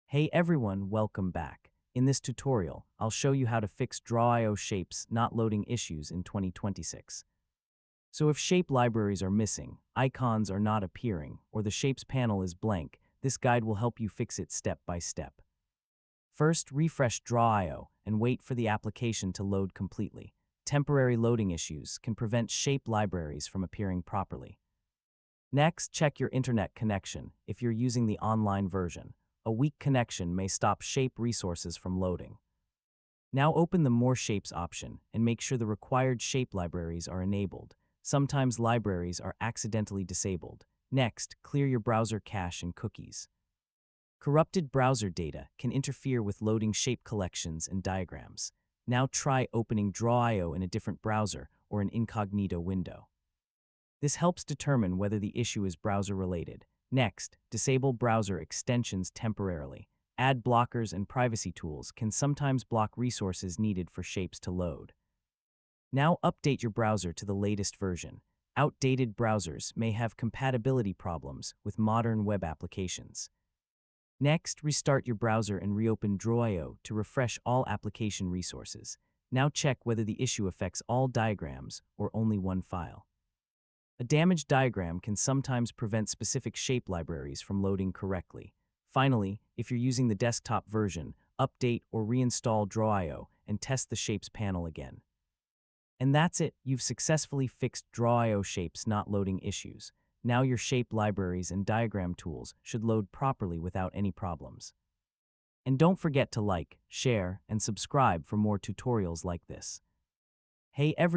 Hey everyone, welcome back. In this tutorial, I'll show you how to fix Draw.io shapes not loading issues in 2026. So if shape libraries are missing, icons are not appearing, or the shapes panel is blank, this guide will help you fix it step by step. First, refresh Draw.io and wait for the application to load completely. Temporary loading issues can prevent shape libraries from appearing properly. Next, check your internet connection if you're using the online version. A weak connection may stop shape resources from loading. Now open the More Shapes option and make sure the required shape libraries are enabled. Sometimes libraries are accidentally disabled. Next, clear your browser cache and cookies. Corrupted browser data can interfere with loading shape collections and diagrams. Now try opening Draw.io in a different browser or an incognito window. This helps determine whether the issue is browser-related. Next, disable browser extensions temporarily. Ad blockers and privacy tools can sometimes block resources needed for shapes to load. Now update your browser to the latest version. Outdated browsers may have compatibility problems with modern web applications. Next, restart your browser and reopen Draw.io to refresh all application resources. Now check whether the issue affects all diagrams or only one file. A damaged diagram can sometimes prevent specific shape libraries from loading correctly. Finally, if you're using the desktop version, update or reinstall Draw.io and test the Shapes panel again. And that's it, you've successfully fixed Draw.io shapes not loading issues. Now your shape libraries and diagram tools should load properly without any problems. And don't forget to like, share, and subscribe for more tutorials like this. Hey everyone.